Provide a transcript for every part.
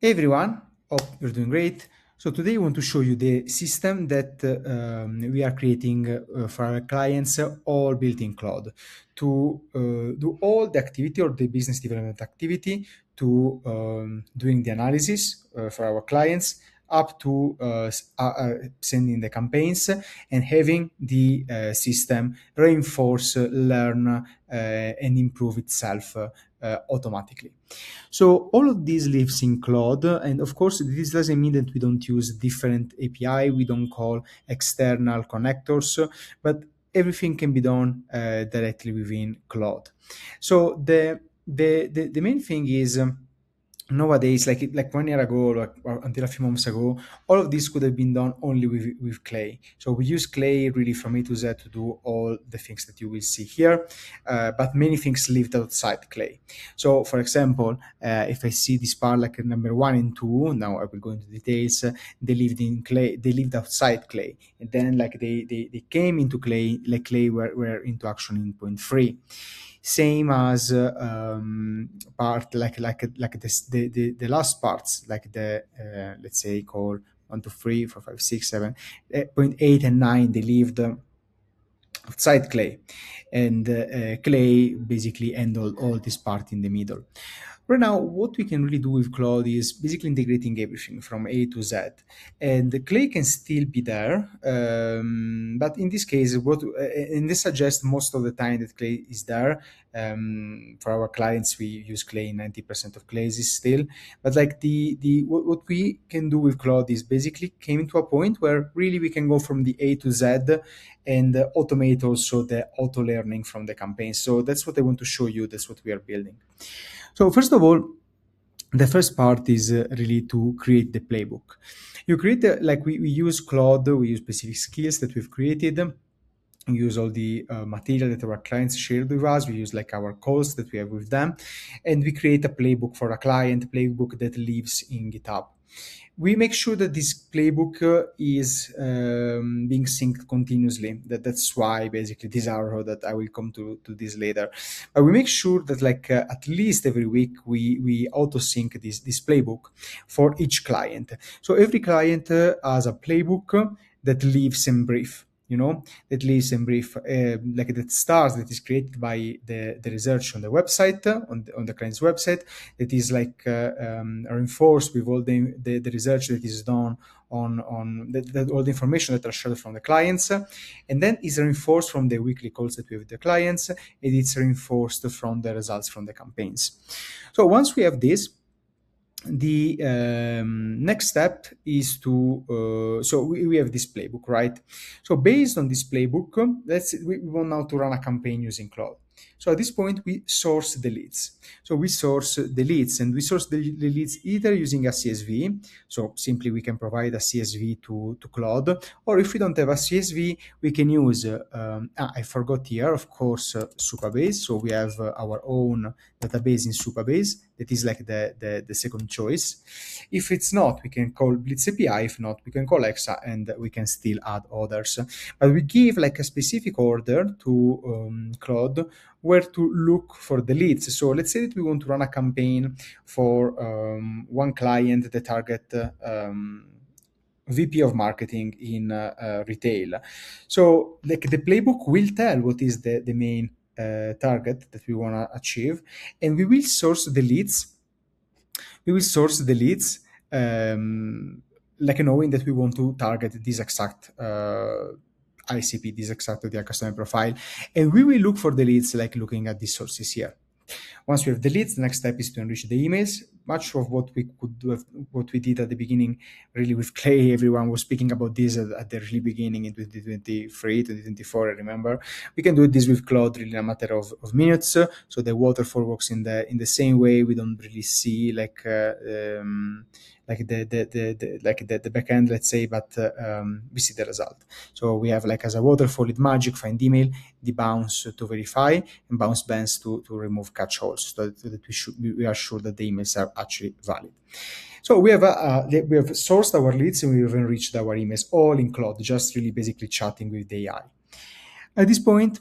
Hey everyone, hope you're doing great. So today I want to show you the system that we are creating for our clients, all built in Claude, to do all the activity or the business development activity, to doing the analysis for our clients, up to sending the campaigns and having the system reinforce, learn, and improve itself automatically. So all of this lives in Claude, and of course, this doesn't mean that we don't use different API, we don't call external connectors, but everything can be done directly within Claude. So the main thing is nowadays, like 1 year ago, or until a few months ago, all of this could have been done only with Clay. So we use Clay really from A to Z to do all the things that you will see here, but many things lived outside Clay. So for example, if I see this part like number 1 and 2, now I will go into details, they lived in Clay, they lived outside Clay, and then like they came into Clay, like Clay were into action in point 3. Same as part like this, the last parts, like the let's say call 1 to 3 4 5 6 7 point 8 and 9, they lived outside Clay, and Clay basically handled all this part in the middle. Right now, what we can really do with Claude is basically integrating everything from A to Z, and the Clay can still be there. But in this case, and this suggests most of the time that Clay is there. For our clients, we use Clay in 90% of cases still. But like what we can do with Claude is basically came to a point where really we can go from the A to Z and automate also the auto learning from the campaign. So that's what I want to show you. That's what we are building. So first of all, the first part is really to create the playbook. You create like we use Claude, we use specific skills that we've created. We use all the material that our clients shared with us. We use like our calls that we have with them, and we create a playbook for a client, playbook that lives in GitHub. We make sure that this playbook is being synced continuously. That's why basically this arrow that I will come to this later. But we make sure that like at least every week we auto sync this playbook for each client. So every client has a playbook that lives and breathes. That lives and brief, like that starts, that is created by the research on the website, on the client's website, that is like reinforced with all the research that is done on all the information that are shared from the clients, and then is reinforced from the weekly calls that we have with the clients, and it's reinforced from the results from the campaigns. So once we have this, the next step is to so we have this playbook, right? So based on this playbook, we want now to run a campaign using Claude. So at this point we source the leads. So we source the leads, and we source the leads either using a CSV. So simply we can provide a CSV to Claude, or if we don't have a CSV, we can use I forgot here, of course, Supabase. So we have our own database in Supabase that is like the second choice. If it's not, we can call Blitz API. If not, we can call Exa, and we can still add others. But we give like a specific order to Claude where to look for the leads. So let's say that we want to run a campaign for one client that target VP of marketing in retail. So like the playbook will tell what is the main target that we want to achieve, and we will source the leads. We will source the leads, like knowing that we want to target this exact ICP, this exact ideal customer profile, and we will look for the leads like looking at these sources here. Once we have the leads, the next step is to enrich the emails. Much of what we could do, what we did at the beginning, really with Clay, everyone was speaking about this at the really beginning in 2023, 2024, I remember. We can do this with Claude really in a matter of minutes. So the waterfall works in the same way. We don't really see like the back end, let's say, but we see the result. So we have like as a waterfall with magic, find email, debounce to verify, and bounce bands to remove catch holes, so that we are sure that the emails are actually valid. So we have sourced our leads, and we have enriched our emails all in Claude, just really basically chatting with the AI. At this point,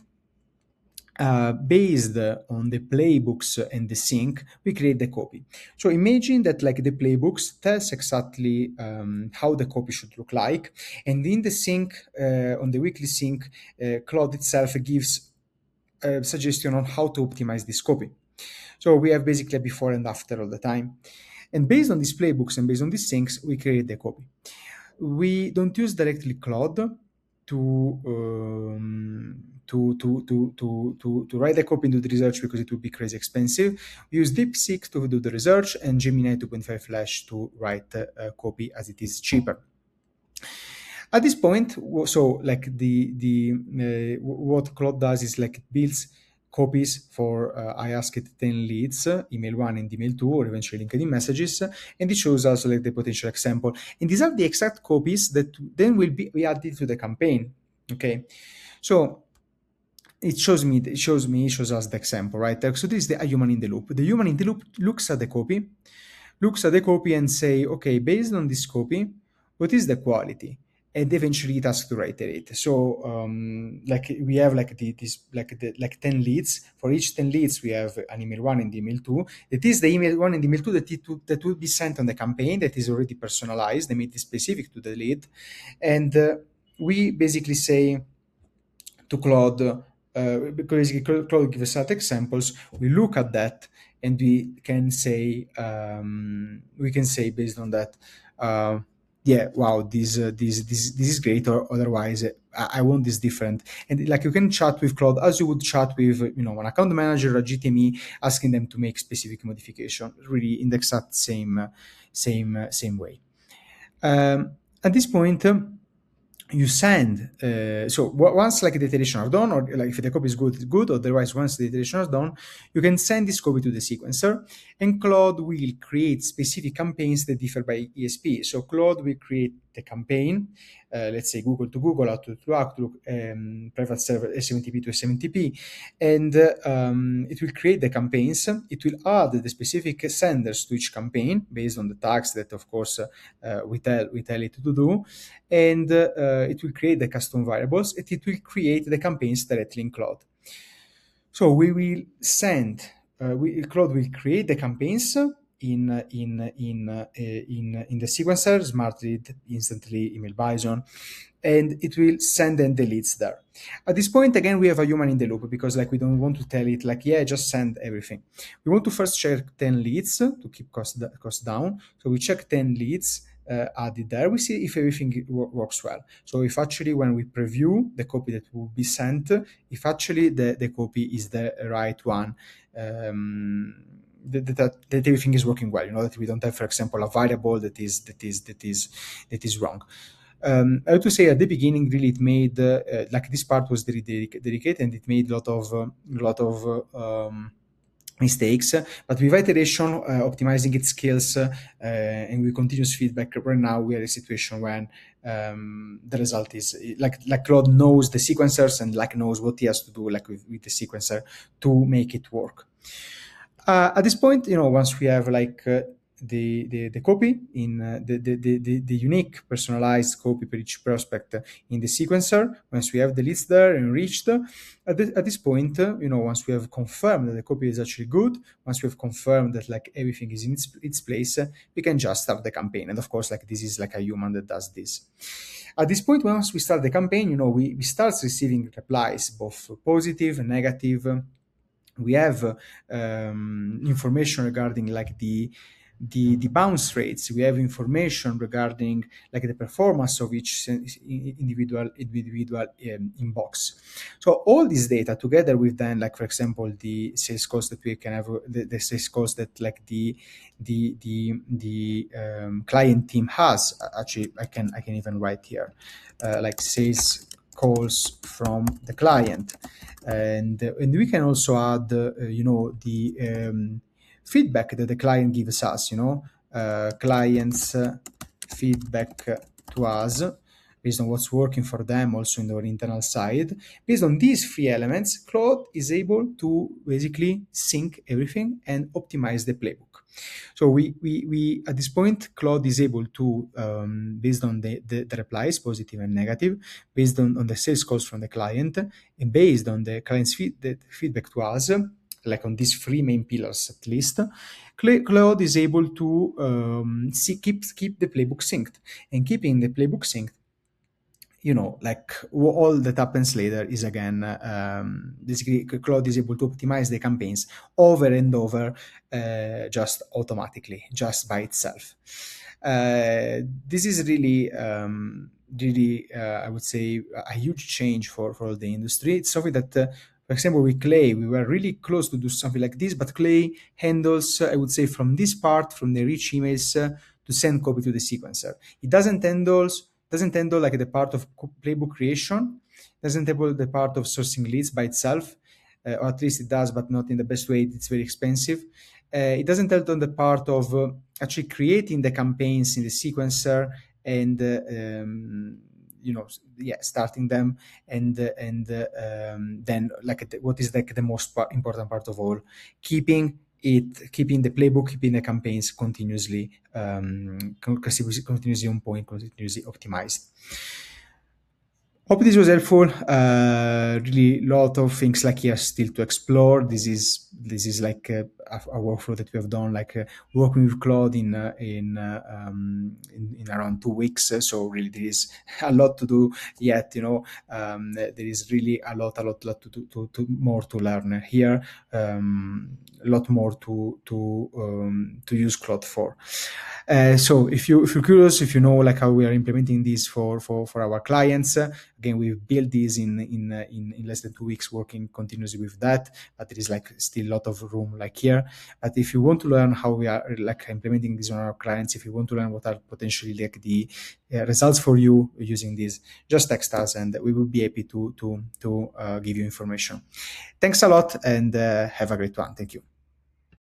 based on the playbooks and the sync, we create the copy. So imagine that like the playbooks tells exactly how the copy should look like, and in the sync, on the weekly sync, Claude itself gives a suggestion on how to optimize this copy. So we have basically a before and after all the time. And based on these playbooks and based on these syncs, we create the copy. We don't use directly Claude to write the copy into the research because it would be crazy expensive. We use DeepSeek to do the research and Gemini 2.5 Flash to write copy as it is cheaper. At this point, so like what Claude does is like it builds copies for I ask it 10 leads, email 1 and email 2, or eventually LinkedIn messages, and it shows us like the potential example. And these are the exact copies that then will be added to the campaign. Okay, so it shows us the example, right? So this is the human in the loop. The human in the loop looks at the copy and say, okay, based on this copy, what is the quality? And eventually it asks to reiterate. So like we have like like 10 leads. For each 10 leads, we have an email 1 and email 2. That is the email 1 and email 2 that will be sent on the campaign that is already personalized, they made it specific to the lead. And we basically say to Claude, because Claude gives us examples, we look at that and we can say based on that, yeah, wow, this is great, or otherwise I want this different. And like you can chat with Claude as you would chat with an account manager or a GTME, asking them to make specific modification, really in the exact same way. At this point, you send so once like the iteration are done, or like if the copy is good, it's good. Otherwise, once the iteration is done, you can send this copy to the sequencer, and Claude will create specific campaigns that differ by ESP. So Claude will create the campaign, let's say Google to Google, Outlook to Outlook, private server S70p to S70p, and it will create the campaigns. It will add the specific senders to each campaign based on the tags that, of course, we tell it to do, and it will create the custom variables, and it will create the campaigns directly in Claude. So we will send, Claude will create the campaigns in the sequencer, Smart Read, Instantly, Email Bison, and it will send and deletes there. At this point, again, we have a human in the loop because like we don't want to tell it like, yeah, just send everything. We want to first check 10 leads to keep cost down. So we check 10 leads added there. We see if everything works well. So if actually when we preview the copy that will be sent, if actually the copy is the right one, that everything is working well, that we don't have, for example, a variable that is wrong. I have to say at the beginning, really, it made like this part was very delicate, and it made a lot of mistakes. But with iteration, optimizing its skills, and with continuous feedback, right now we are in a situation when the result is like Claude knows the sequencers and like knows what he has to do like with the sequencer to make it work. At this point, once we have like the copy in the unique personalized copy per each prospect in the sequencer, once we have the leads there enriched, at this point, once we have confirmed that the copy is actually good, once we have confirmed that like everything is in its place, we can just start the campaign. And of course, like this is like a human that does this. At this point, once we start the campaign, we start receiving replies, both positive and negative. We have information regarding like the bounce rates. We have information regarding like the performance of each individual inbox. So all this data together with then like, for example, the sales cost that we can have, the sales cost that like the client team has. Actually, I can even write here like sales calls from the client, and we can also add the feedback that the client gives us, clients feedback to us based on what's working for them, also in our internal side. Based on these three elements, Claude is able to basically sync everything and optimize the playbook. So we at this point, Claude is able to, based on the replies, positive and negative, based on the sales calls from the client, and based on the client's the feedback to us, like on these three main pillars at least, Claude is able to keep the playbook synced. And keeping the playbook synced, like all that happens later is again, basically Claude is able to optimize the campaigns over and over, just automatically, just by itself. This is really, I would say, a huge change for the industry. It's something that, for example, with Clay, we were really close to do something like this, but Clay handles, I would say, from this part, from the rich emails, to send copy to the sequencer. It doesn't handle like the part of playbook creation, doesn't handle the part of sourcing leads by itself, or at least it does, but not in the best way. It's very expensive. It doesn't handle the part of actually creating the campaigns in the sequencer and starting them, and then like what is like the most important part of all, keeping the playbook, keeping the campaigns continuously, continuously on point, continuously optimized. Hope this was helpful. Really, lot of things like here still to explore. This is like a workflow that we have done, like working with Claude in around 2 weeks. So really, there is a lot to do yet. There is really a lot to more to learn here. A lot more to use Claude for. So if you're curious, if you know like how we are implementing this for our clients, again, we've built this in less than 2 weeks, working continuously with that. But there is like still a lot of room like here. But if you want to learn how we are like implementing this on our clients, if you want to learn what are potentially like the results for you using this, just text us and we will be happy to give you information. Thanks a lot, and have a great one. Thank you.